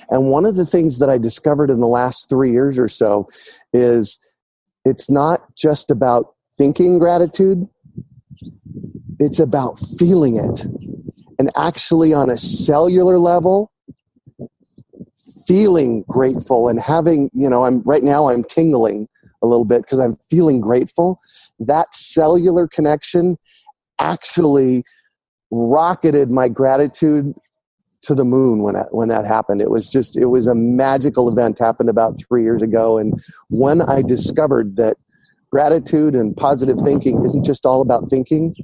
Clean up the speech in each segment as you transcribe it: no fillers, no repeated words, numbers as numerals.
And one of the things that I discovered in the last 3 years or so is it's not just about thinking gratitude, it's about feeling it. And actually on a cellular level, feeling grateful and having, I'm tingling a little bit because I'm feeling grateful. That cellular connection actually rocketed my gratitude to the moon when that happened. It was a magical event, happened about 3 years ago. And when I discovered that gratitude and positive thinking isn't just all about thinking,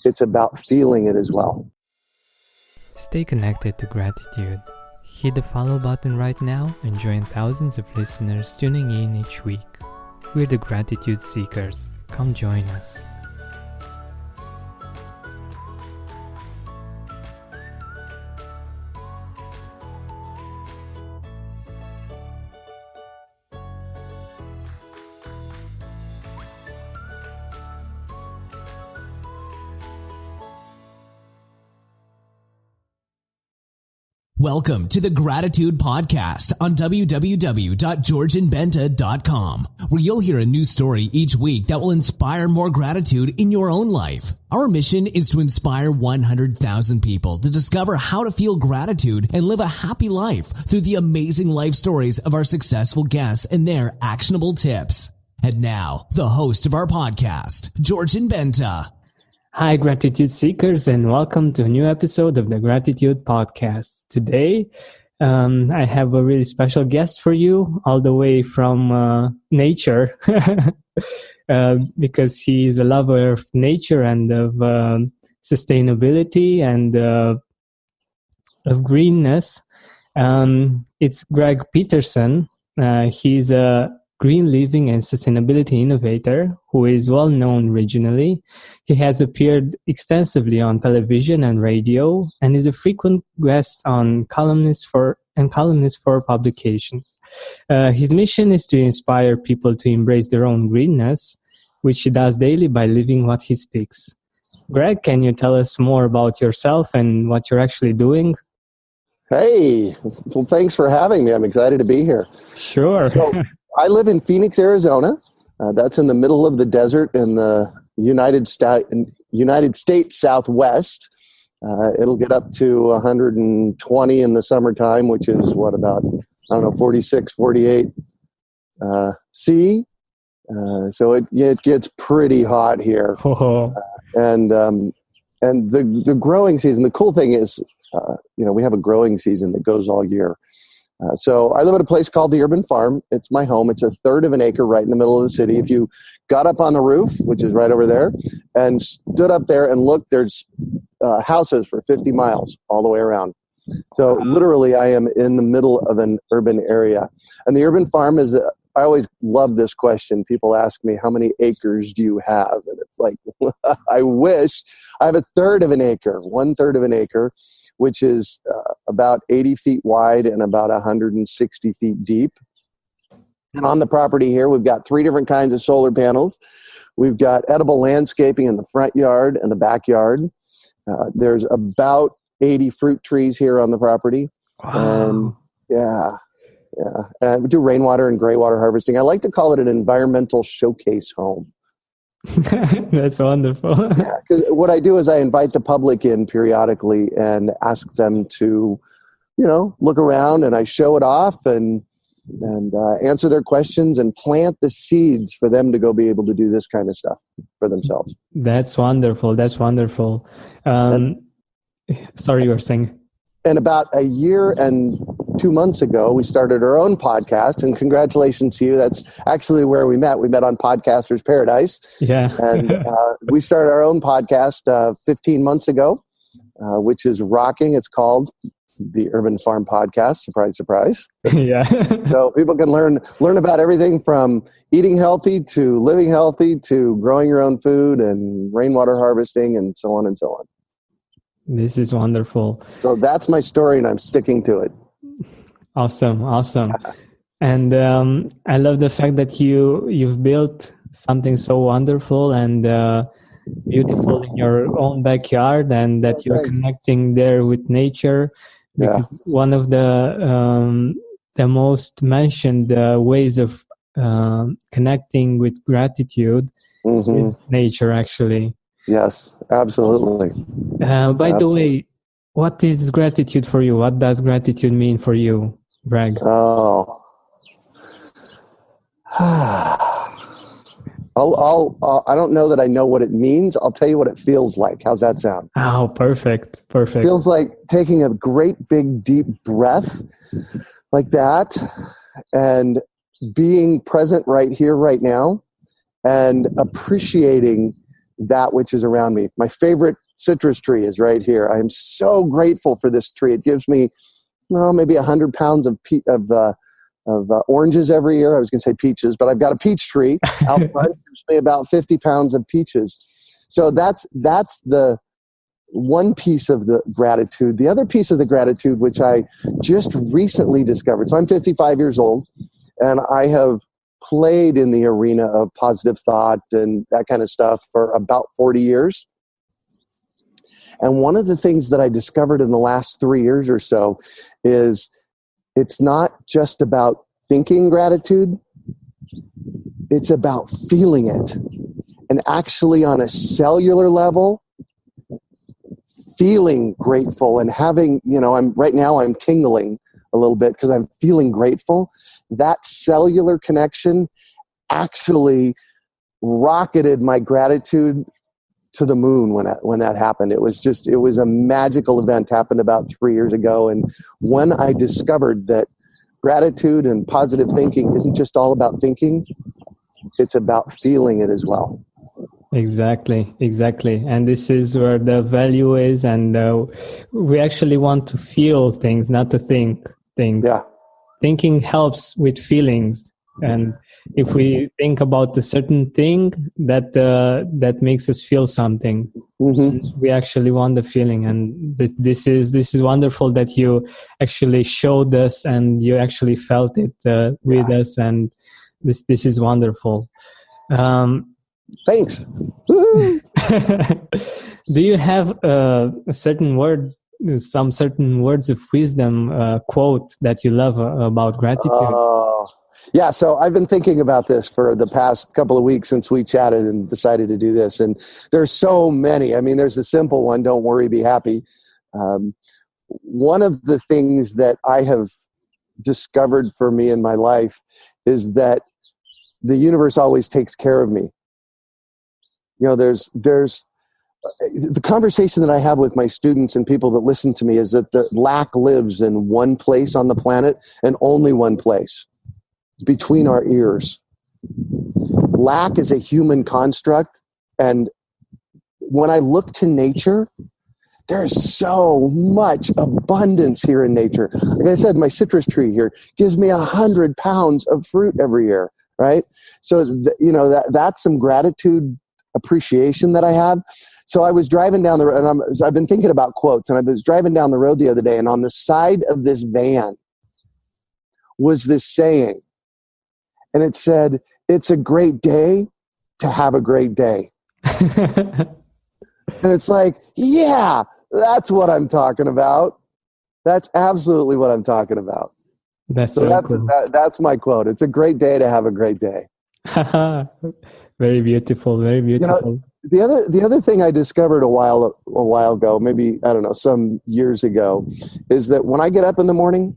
it's about feeling it as well. Stay connected to gratitude. Hit the follow button right now and join thousands of listeners tuning in each week. We're the Gratitude Seekers. Come join us. Welcome to the Gratitude Podcast on www.georgianbenta.com, where you'll hear a new story each week that will inspire more gratitude in your own life. Our mission is to inspire 100,000 people to discover how to feel gratitude and live a happy life through the amazing life stories of our successful guests and their actionable tips. And now, the host of our podcast, Georgian Benta. Hi, Gratitude Seekers, and welcome to a new episode of the Gratitude Podcast. Today, I have a really special guest for you, all the way from nature, because he is a lover of nature and of sustainability and of greenness. It's Greg Peterson. He's a green living and sustainability innovator who is well known regionally. He has appeared extensively on television and radio and is a frequent guest on columnist for publications. His mission is to inspire people to embrace their own greenness, which he does daily by living what he speaks. Greg, can you tell us more about yourself and what you're actually doing? Hey, well, thanks for having me. I'm excited to be here. Sure. So, I live in Phoenix, Arizona. That's in the middle of the desert in the United States Southwest. It'll get up to 120 in the summertime, which is about 46, 48 C. So it gets pretty hot here. And the growing season, the cool thing is, we have a growing season that goes all year. So I live at a place called the Urban Farm. It's my home. It's a third of an acre right in the middle of the city. If you got up on the roof, which is right over there, and stood up there and looked, there's houses for 50 miles all the way around. So literally I am in the middle of an urban area. And the Urban Farm is, I always love this question. People ask me, how many acres do you have? And it's like, I wish. I have a third of an acre, 1/3 of an acre, which is about 80 feet wide and about 160 feet deep. And on the property here, we've got 3 different kinds of solar panels. We've got edible landscaping in the front yard and the backyard. There's about 80 fruit trees here on the property. Wow. And and we do rainwater and gray water harvesting. I like to call it an environmental showcase home. That's wonderful. Yeah, because what I do is I invite the public in periodically and ask them to, look around, and I show it off and answer their questions and plant the seeds for them to go be able to do this kind of stuff for themselves. That's wonderful. Sorry, you were saying. And about a year and 2 months ago, we started our own podcast, and congratulations to you. That's actually where we met. We met on Podcasters Paradise. Yeah. And we started our own podcast 15 months ago, which is rocking. It's called the Urban Farm Podcast. Surprise, surprise. Yeah. So people can learn about everything from eating healthy to living healthy to growing your own food and rainwater harvesting and so on and so on. This is wonderful. So that's my story, and I'm sticking to it. Awesome. And I love the fact that you've built something so wonderful and beautiful in your own backyard, and that you're connecting there with nature, because one of the most mentioned ways of connecting with gratitude is nature, actually. Yes, absolutely. By the way, what is gratitude for you? What does gratitude mean for you, Greg? Oh. I don't know that I know what it means. I'll tell you what it feels like. How's that sound? Oh, perfect. Perfect. Feels like taking a great big deep breath like that and being present right here, right now, and appreciating that which is around me. My favorite citrus tree is right here. I am so grateful for this tree. It gives me, maybe 100 pounds of oranges every year. I was going to say peaches, but I've got a peach tree out front. It gives me about 50 pounds of peaches. So that's the one piece of the gratitude. The other piece of the gratitude, which I just recently discovered. So I'm 55 years old, and I have played in the arena of positive thought and that kind of stuff for about 40 years. And one of the things that I discovered in the last 3 years or so is it's not just about thinking gratitude, it's about feeling it. And actually on a cellular level, feeling grateful and having, I'm tingling a little bit because I'm feeling grateful. That cellular connection actually rocketed my gratitude to the moon when that happened. It was a magical event, happened about 3 years ago. And when I discovered that gratitude and positive thinking isn't just all about thinking, it's about feeling it as well. Exactly. And this is where the value is. And we actually want to feel things, not to think things. Yeah. Thinking helps with feelings. And if we think about a certain thing that makes us feel something, we actually want the feeling. And this is wonderful that you actually showed us and you actually felt it with us. And this is wonderful. Thanks. Do you have a certain word, some certain words of wisdom, quote that you love about gratitude? Yeah, so I've been thinking about this for the past couple of weeks since we chatted and decided to do this. And there's so many. I mean, there's the simple one, don't worry, be happy. One of the things that I have discovered for me in my life is that the universe always takes care of me. There's the conversation that I have with my students and people that listen to me is that the lack lives in one place on the planet and only one place, between our ears. Lack is a human construct, and when I look to nature, there's so much abundance here in nature. Like I said, my citrus tree here gives me 100 pounds of fruit every year, right? So that's some gratitude appreciation that I have. So I was driving down the road, and I've been thinking about quotes, and I was driving down the road the other day, and on the side of this van was this saying, and it said, "It's a great day to have a great day." And it's like, yeah, that's what I'm talking about. That's absolutely what I'm talking about. That's cool. That's my quote. It's a great day to have a great day. Very beautiful. Very beautiful. The other thing I discovered a while ago, maybe, I don't know, some years ago, is that when I get up in the morning,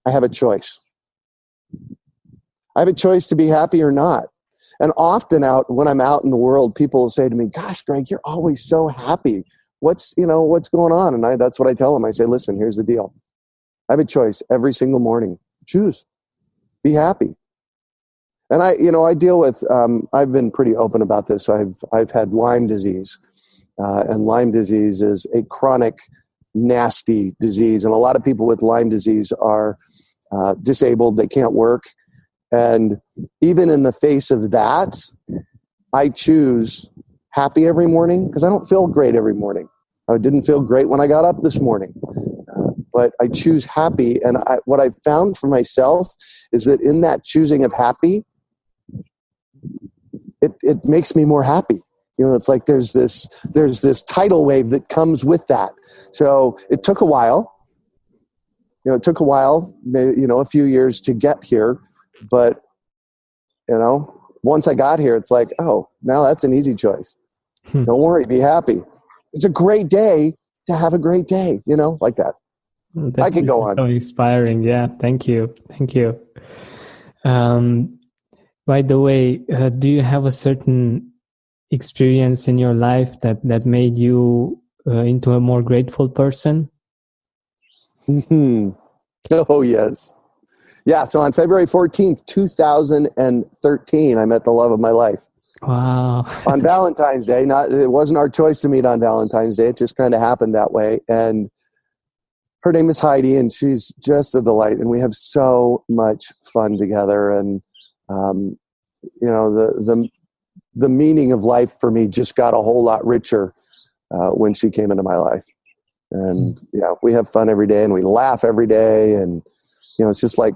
I have a choice. I have a choice to be happy or not. And often when I'm out in the world, people will say to me, "Gosh, Greg, you're always so happy. What's going on?" And that's what I tell them. I say, "Listen, here's the deal. I have a choice every single morning. Choose. Be happy." And I deal with, I've been pretty open about this. I've had Lyme disease, and Lyme disease is a chronic, nasty disease. And a lot of people with Lyme disease are disabled. They can't work. And even in the face of that, I choose happy every morning because I don't feel great every morning. I didn't feel great when I got up this morning. But I choose happy. And what I've found for myself is that in that choosing of happy, it makes me more happy. It's like there's this tidal wave that comes with that. So it took a while. it took a while, maybe, a few years to get here, but once I got here, it's like, oh, now that's an easy choice. Don't worry, be happy. It's a great day to have a great day, like that. I could go on. So inspiring. Yeah. Thank you. By the way, do you have a certain experience in your life that made you into a more grateful person? Oh, yes. Yeah, so on February 14th, 2013, I met the love of my life. Wow. On Valentine's Day. It wasn't our choice to meet on Valentine's Day. It just kind of happened that way. And her name is Heidi, and she's just a delight. And we have so much fun together. And, the meaning of life for me just got a whole lot richer when she came into my life. And, we have fun every day, and we laugh every day. And, it's just like,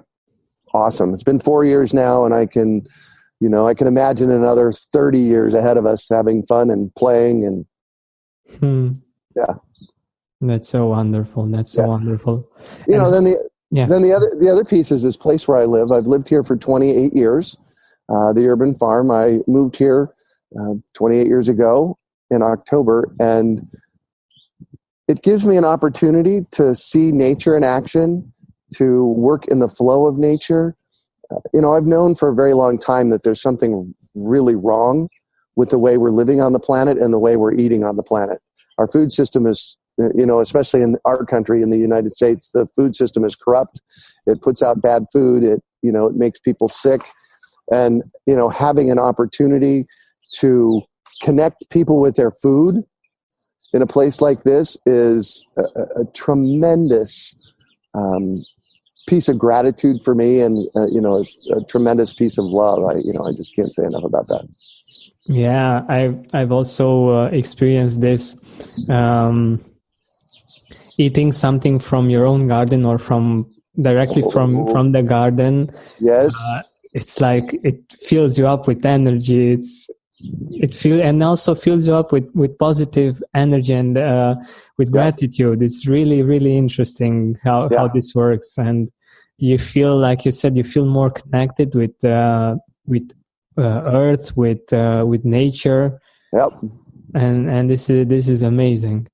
awesome. It's been 4 years now, and I can imagine another 30 years ahead of us having fun and playing and yeah. That's so wonderful. Wonderful. Then the other piece is this place where I live. I've lived here for 28 years. The urban farm. I moved here 28 years ago in October, and it gives me an opportunity to see nature in action, to work in the flow of nature. I've known for a very long time that there's something really wrong with the way we're living on the planet and the way we're eating on the planet. Our food system is, especially in our country, in the United States, the food system is corrupt. It puts out bad food. It makes people sick. And, having an opportunity to connect people with their food in a place like this is a tremendous piece of gratitude for me, and a tremendous piece of love. I just can't say enough about that. Yeah, I've also experienced this, eating something from your own garden or directly from the garden. Yes, it's like it fills you up with energy. And also fills you up with positive energy and with gratitude. It's really, really interesting how this works. And you feel, like you said, you feel more connected with earth, with nature. Yep. And this is amazing.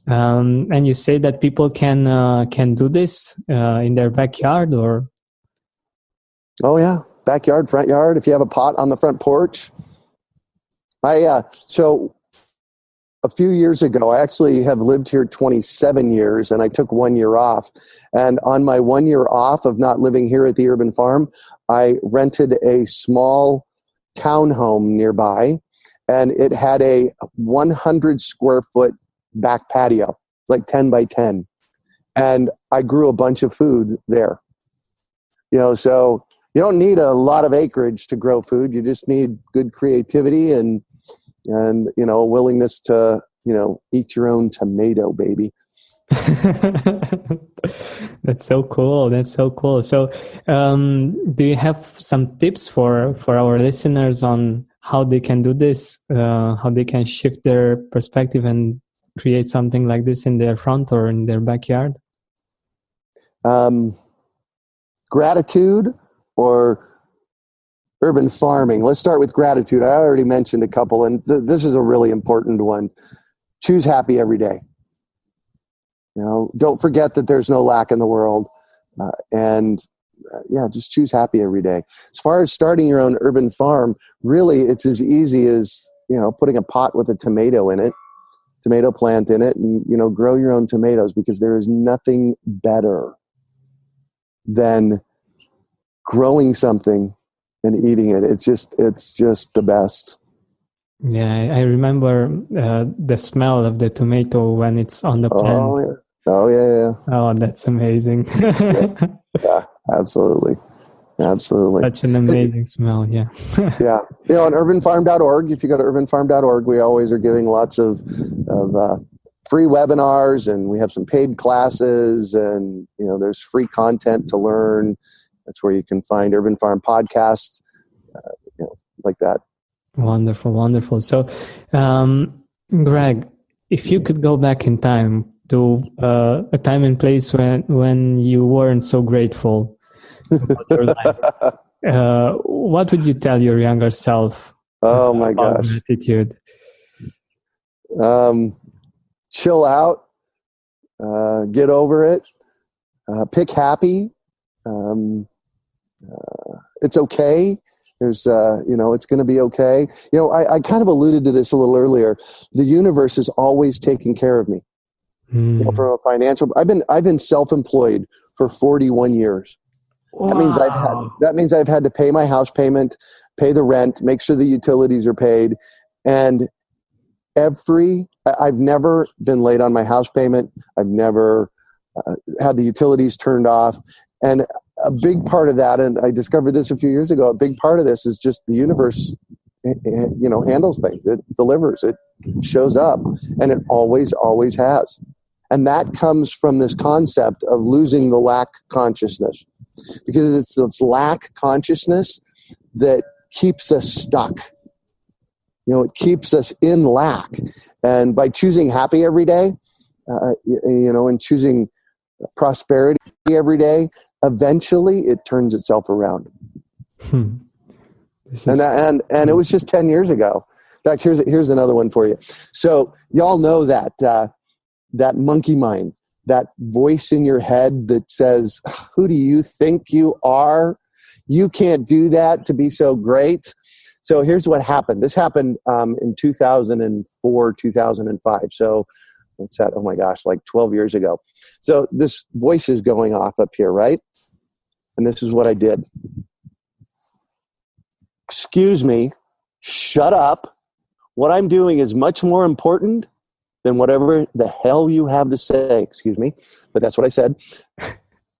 And you say that people can do this in their backyard, or? Oh yeah, backyard, front yard. If you have a pot on the front porch. So a few years ago, I actually have lived here 27 years, and I took 1 year off. And on my 1 year off of not living here at the urban farm, I rented a small townhome nearby, and it had a 100 square foot back patio. It's like 10 by 10. And I grew a bunch of food there. So you don't need a lot of acreage to grow food. You just need good creativity and a willingness to, eat your own tomato, baby. That's so cool. So, do you have some tips for our listeners on how they can do this, how they can shift their perspective and create something like this in their front or in their backyard? Gratitude or urban farming. Let's start with gratitude. I already mentioned a couple, and this is a really important one. Choose happy every day. Don't forget that there's no lack in the world. Just choose happy every day. As far as starting your own urban farm, really it's as easy as, putting a pot with a tomato plant in it, and, grow your own tomatoes, because there is nothing better than growing something and eating it. It's just the best. Yeah, I remember the smell of the tomato when it's on the plant. Oh yeah. Oh, that's amazing. yeah, absolutely. Such an amazing smell, yeah. Yeah. On urbanfarm.org, if you go to urbanfarm.org, we always are giving lots of free webinars, and we have some paid classes, and, there's free content to learn. That's where you can find Urban Farm podcasts, like that. Wonderful. So, Greg, if you could go back in time, to a time and place when you weren't so grateful about your life. What would you tell your younger self Oh my about gosh. gratitude? Chill out, get over it, pick happy. It's okay. There's, it's going to be okay. I kind of alluded to this a little earlier. The universe is always taking care of me. From a financial, I've been self-employed for 41 years. Wow. That means I've had to pay my house payment, pay the rent, make sure the utilities are paid, and I've never been late on my house payment. I've never had the utilities turned off. And a big part of that, and I discovered this a few years ago, a big part of this is just the universe, handles things. It delivers, it shows up, and it always, always has. And that comes from this concept of losing the lack consciousness, because it's this lack consciousness that keeps us stuck. It keeps us in lack. And by choosing happy every day, and choosing prosperity every day, eventually it turns itself around. And it was just 10 years ago. In fact, here's another one for you. So y'all know that monkey mind, that voice in your head that says, who do you think you are? You can't do that to be so great. So here's what happened. This happened in 2004, 2005. So what's that? Oh my gosh, like 12 years ago. So this voice is going off up here, right? And this is what I did. Excuse me, shut up. What I'm doing is much more important than whatever the hell you have to say. Excuse me, but that's what I said.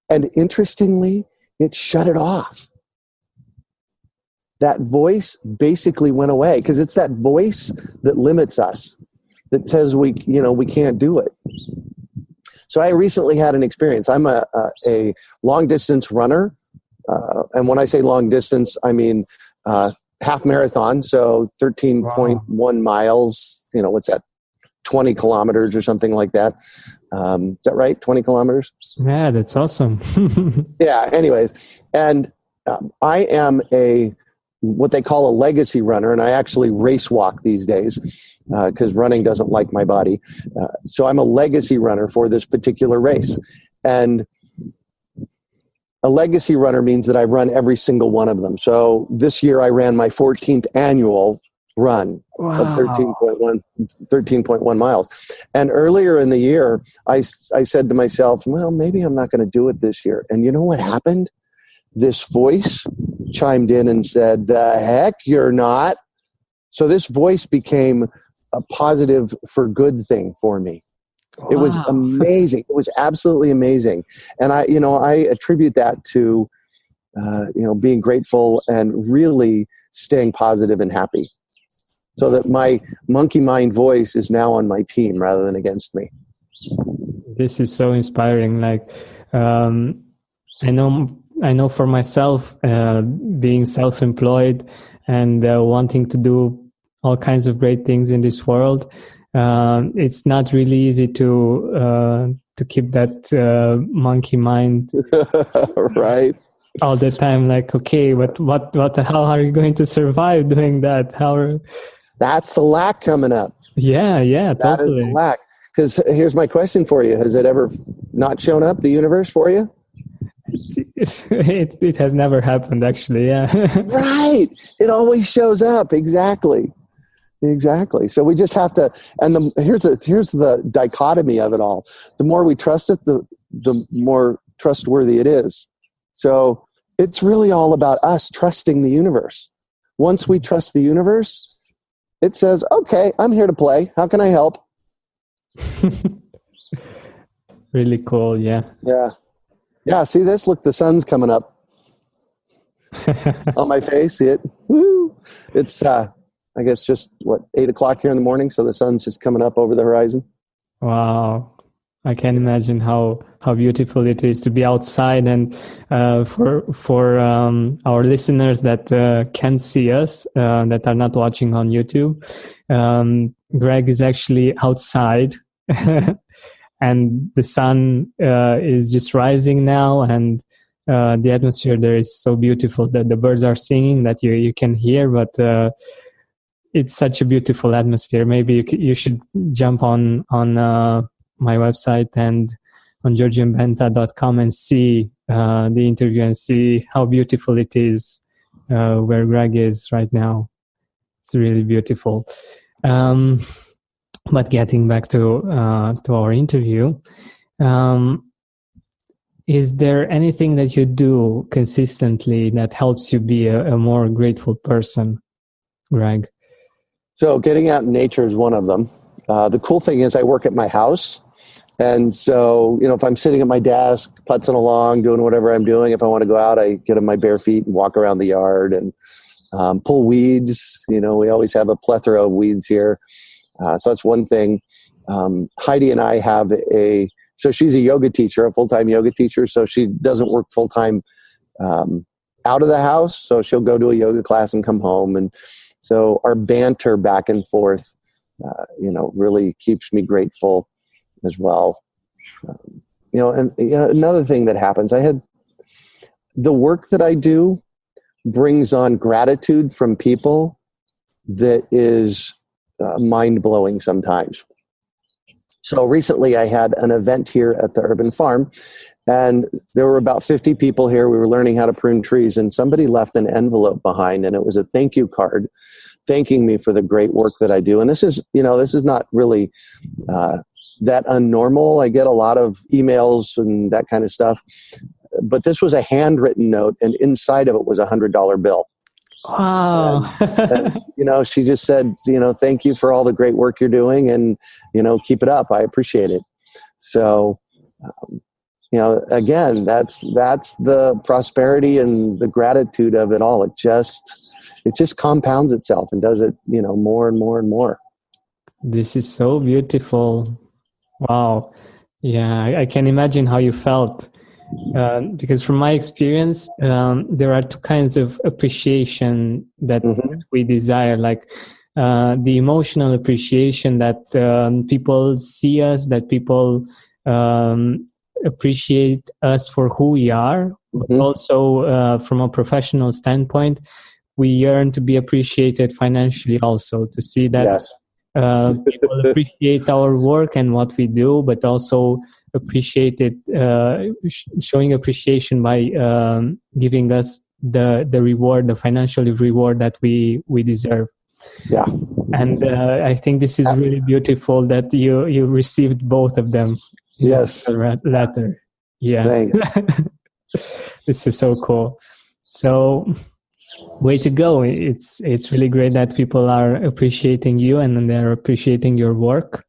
And interestingly, it shut it off. That voice basically went away, because it's that voice that limits us, that says we can't do it. So I recently had an experience. I'm a long distance runner. And when I say long distance, I mean half marathon. So 13.1 miles, what's that? 20 kilometers or something like that. Is that right? 20 kilometers? Yeah, that's awesome. Yeah. Anyways. And I am what they call a legacy runner, and I actually race walk these days because running doesn't like my body. So I'm a legacy runner for this particular race. And a legacy runner means that I've run every single one of them. So this year I ran my 14th annual run of 13.1 miles. And earlier in the year, I said to myself, well, maybe I'm not going to do it this year. And you know what happened? This voice chimed in and said, the heck you're not. So this voice became a positive for good thing for me. Wow. It was amazing. It was absolutely amazing. And I attribute that to, being grateful and really staying positive and happy, so that my monkey mind voice is now on my team rather than against me. This is so inspiring. Like, I know for myself, being self-employed and wanting to do all kinds of great things in this world, it's not really easy to keep that monkey mind right all the time. Like, okay, but how are you going to survive doing that? That's the lack coming up. Yeah, totally. That is the lack. Because here's my question for you: has it ever not shown up, the universe, for you? It has never happened, actually. Yeah. Right. It always shows up. Exactly. So we just have to. And here's the dichotomy of it all. The more we trust it, the more trustworthy it is. So it's really all about us trusting the universe. Once we trust the universe, it says, "Okay, I'm here to play. How can I help?" Really cool. Yeah. Yeah, see this? Look, the sun's coming up on my face. See it? Woo! It's, I guess, just, 8 o'clock here in the morning, so the sun's just coming up over the horizon. Wow. I can imagine how beautiful it is to be outside. And for our listeners that can't see us, that are not watching on YouTube, Greg is actually outside and the sun is just rising now, and the atmosphere there is so beautiful that the birds are singing that you can hear, but it's such a beautiful atmosphere. Maybe you should jump on my website and on georgianbenta.com and see the interview and see how beautiful it is where Greg is right now. It's really beautiful. But getting back to our interview, is there anything that you do consistently that helps you be a more grateful person, Greg? So getting out in nature is one of them. The cool thing is I work at my house. And so, if I'm sitting at my desk, putzing along, doing whatever I'm doing, if I want to go out, I get on my bare feet and walk around the yard and pull weeds. We always have a plethora of weeds here. So that's one thing. Heidi and I have so she's a yoga teacher, a full-time yoga teacher. So she doesn't work full-time out of the house. So she'll go to a yoga class and come home. And so our banter back and forth, really keeps me grateful as well. Another thing that happens, the work that I do brings on gratitude from people that is mind-blowing sometimes. So recently I had an event here at the Urban Farm, and there were about 50 people here. We were learning how to prune trees, and somebody left an envelope behind, and it was a thank you card thanking me for the great work that I do. And this is not really that unnormal. I get a lot of emails and that kind of stuff, but this was a handwritten note, and inside of it was $100 bill. Wow. And, she just said, thank you for all the great work you're doing, and, keep it up. I appreciate it. So, again, that's the prosperity and the gratitude of it all. It just compounds itself and does it, more and more and more. This is so beautiful. Wow. Yeah, I can imagine how you felt. Because from my experience, there are two kinds of appreciation that we desire, like the emotional appreciation that people see us, that people appreciate us for who we are, but also from a professional standpoint, we yearn to be appreciated financially also, to see that yes. People appreciate our work and what we do, but also appreciate it, showing appreciation by giving us the reward, the financial reward that we deserve. Yeah. And I think this is really beautiful that you received both of them. Yes. Letter. Yeah. Thanks. This is so cool. So, way to go. It's really great that people are appreciating you and they're appreciating your work.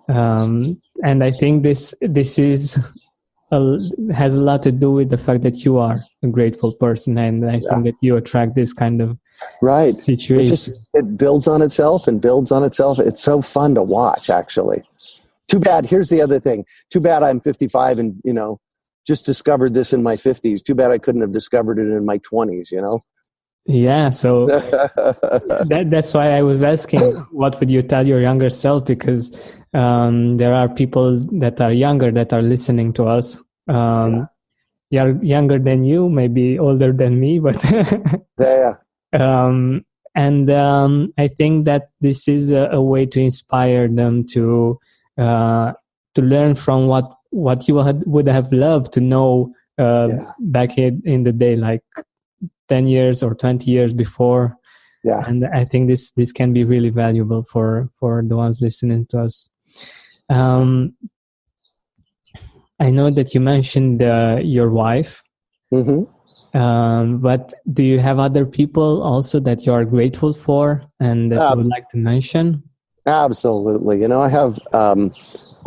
And I think this is has a lot to do with the fact that you are a grateful person, and I think that you attract this kind of situation. It builds on itself and builds on itself. It's so fun to watch, actually. Too bad. Here's the other thing. Too bad I'm 55 and just discovered this in my 50s. Too bad I couldn't have discovered it in my 20s. Yeah, so that's why I was asking, what would you tell your younger self? Because there are people that are younger that are listening to us. Younger than you, maybe older than me, but and I think that this is a way to inspire them to learn from what you would have loved to know back in the day, like 10 years or 20 years before. Yeah. And I think this can be really valuable for the ones listening to us. I know that you mentioned your wife, but do you have other people also that you are grateful for and that you would like to mention? Absolutely. I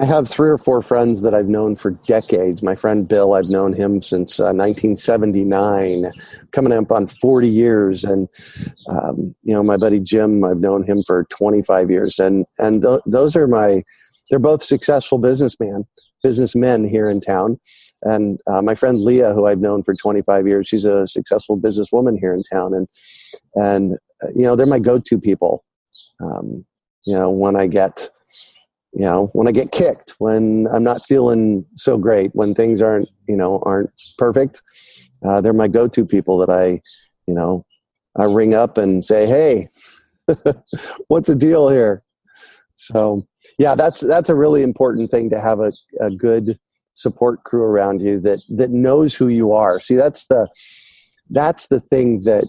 have 3 or 4 friends that I've known for decades. My friend Bill, I've known him since 1979, coming up on 40 years. And, my buddy Jim, I've known him for 25 years. And those are they're both successful businessmen here in town. And my friend Leah, who I've known for 25 years, she's a successful businesswoman here in town. And they're my go-to people. When I get when I get kicked, when I'm not feeling so great, when things aren't perfect, they're my go-to people that I ring up and say, "Hey, what's the deal here?" So yeah, that's a really important thing, to have a good support crew around you that knows who you are. See, that's the thing that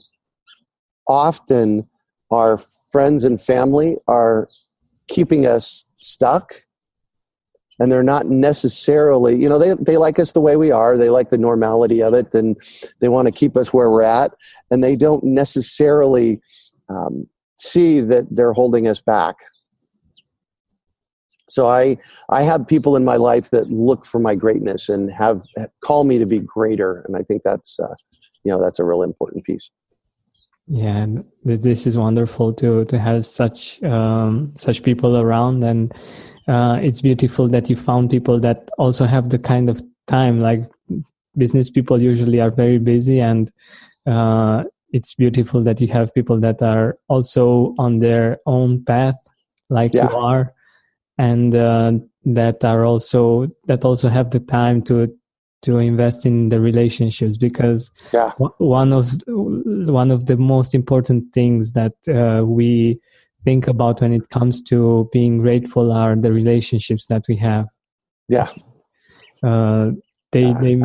often our friends and family are keeping us stuck, and they're not necessarily, they like us the way we are. They like the normality of it, and they want to keep us where we're at, and they don't necessarily see that they're holding us back. So I have people in my life that look for my greatness and call me to be greater, and I think that's that's a real important piece. Yeah, and this is wonderful to have such people around, and it's beautiful that you found people that also have the kind of time. Like, business people usually are very busy, and it's beautiful that you have people that are also on their own path, like you are, and that also have the time to invest in the relationships, because one of the most important things that we think about when it comes to being grateful are the relationships that we have. They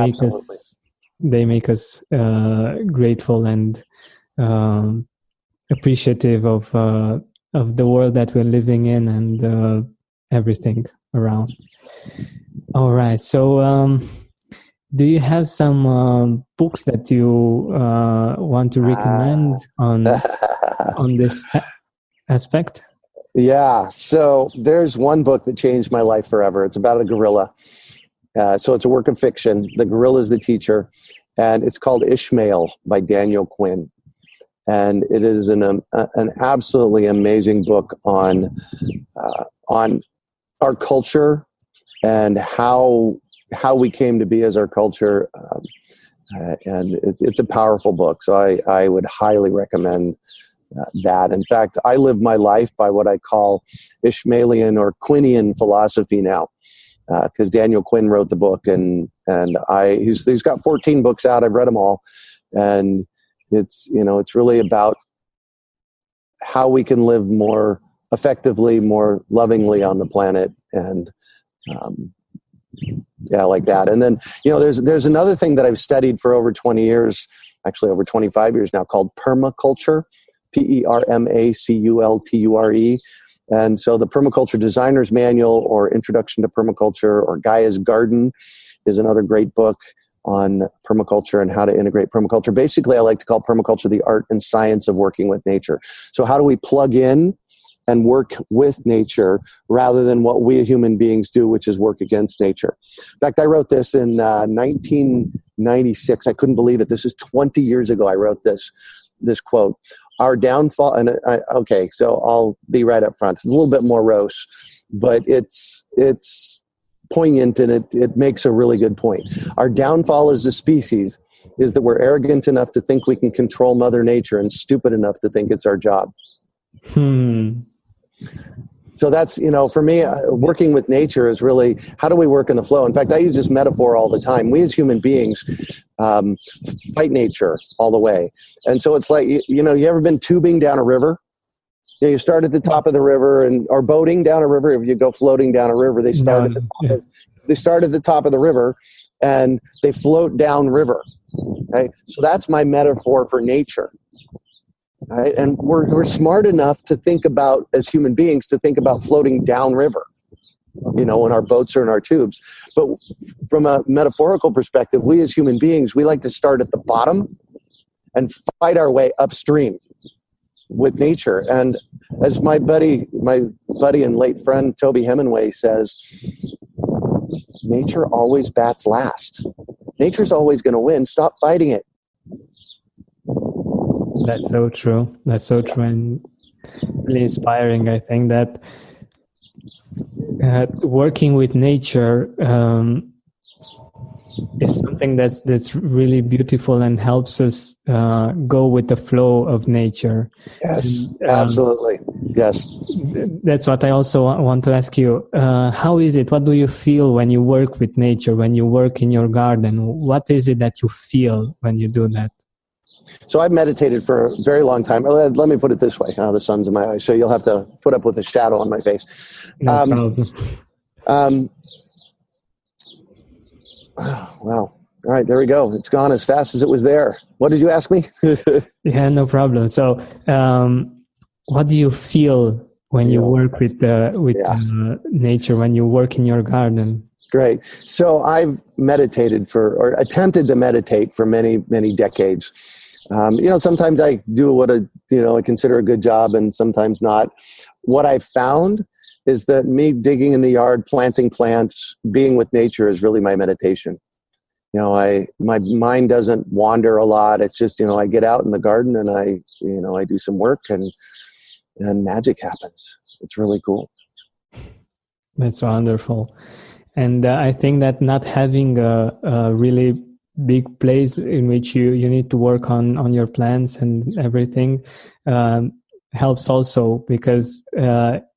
make us grateful and appreciative of the world that we're living in, and everything around. All right, so do you have some books that you want to recommend on this aspect? Yeah, so there's one book that changed my life forever. It's about a gorilla. So it's a work of fiction. The gorilla is the teacher, and it's called Ishmael by Daniel Quinn. And it is an absolutely amazing book on our culture and how we came to be as our culture, and it's a powerful book. So I would highly recommend that. In fact, I live my life by what I call Ishmaelian or Quinian philosophy now, because Daniel Quinn wrote the book, and he's got 14 books out. I've read them all, and it's really about how we can live more effectively, more lovingly on the planet, and like that. And then, there's another thing that I've studied for over 20 years, actually over 25 years now, called permaculture, PERMACULTURE. And so the Permaculture Designer's Manual, or Introduction to Permaculture, or Gaia's Garden is another great book on permaculture and how to integrate permaculture. Basically, I like to call permaculture the art and science of working with nature. So how do we plug in and work with nature rather than what we human beings do, which is work against nature? In fact, I wrote this in 1996. I couldn't believe it. This is 20 years ago. I wrote this quote. Our downfall, and so I'll be right up front. It's a little bit morose, but it's poignant, and it makes a really good point. Our downfall as a species is that we're arrogant enough to think we can control Mother Nature and stupid enough to think it's our job. So that's, for me, working with nature is really, how do we work in the flow? In fact, I use this metaphor all the time. We as human beings fight nature all the way. And so it's like, you ever been tubing down a river? You start at the top of the river, or boating down a river. If you go floating down a river, they start at the top of the river, and they float down river. Okay? So that's my metaphor for nature. Right? And we're smart enough to think about, as human beings, to think about floating down river, in our boats or in our tubes. But from a metaphorical perspective, we as human beings, we like to start at the bottom and fight our way upstream with nature. And as my buddy and late friend Toby Hemingway says, nature always bats last. Nature's always going to win. Stop fighting it. That's so true. And really inspiring. I think that working with nature is something that's really beautiful and helps us go with the flow of nature. Yes, And, absolutely. Yes. that's what I also want to ask you. How is it? What do you feel when you work with nature, when you work in your garden? What is it that you feel when you do that? So I've meditated for a very long time. Let me put it this way. The sun's in my eyes, so you'll have to put up with a shadow on my face. No problem. Wow. All right, there we go. It's gone as fast as it was there. What did you ask me? Yeah, no problem. So, what do you feel when you work with nature, when you work in your garden? Great. So I've meditated or attempted to meditate for many, many decades. Sometimes I do what I consider a good job, and sometimes not. What I've found is that me digging in the yard, planting plants, being with nature is really my meditation. My mind doesn't wander a lot. It's just, I get out in the garden and I do some work and magic happens. It's really cool. That's wonderful. And I think that not having a really big place in which you need to work on your plants and everything helps also, because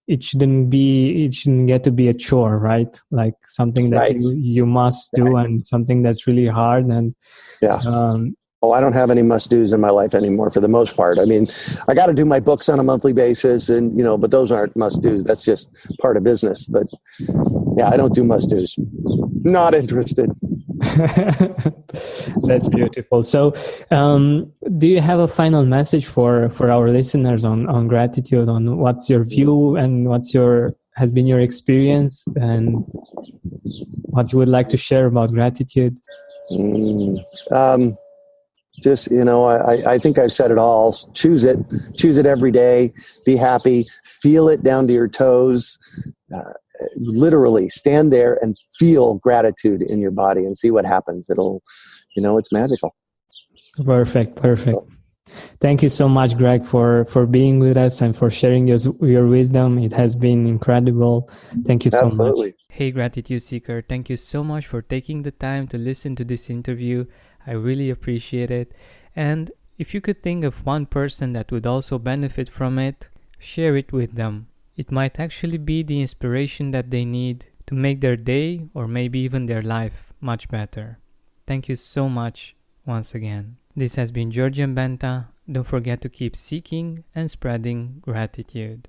it shouldn't get to be a chore, right? Like something that you must do, and something that's really hard. And I don't have any must-dos in my life anymore for the most part. I mean, I got to do my books on a monthly basis, and but those aren't must-dos. That's just part of business. But yeah, I don't do must-dos. Not interested. That's beautiful. So, do you have a final message for our listeners on gratitude? On what's your view and has been your experience, and what you would like to share about gratitude? Just, I think I've said it all. Choose it every day. Be happy. Feel it down to your toes. Literally stand there and feel gratitude in your body and see what happens. It's magical. Perfect. Thank you so much, Greg, for being with us and for sharing your wisdom. It has been incredible. Thank you so much. Hey, Gratitude Seeker, thank you so much for taking the time to listen to this interview. I really appreciate it. And if you could think of one person that would also benefit from it, share it with them. It might actually be the inspiration that they need to make their day, or maybe even their life, much better. Thank you so much once again. This has been Georgian Benta. Don't forget to keep seeking and spreading gratitude.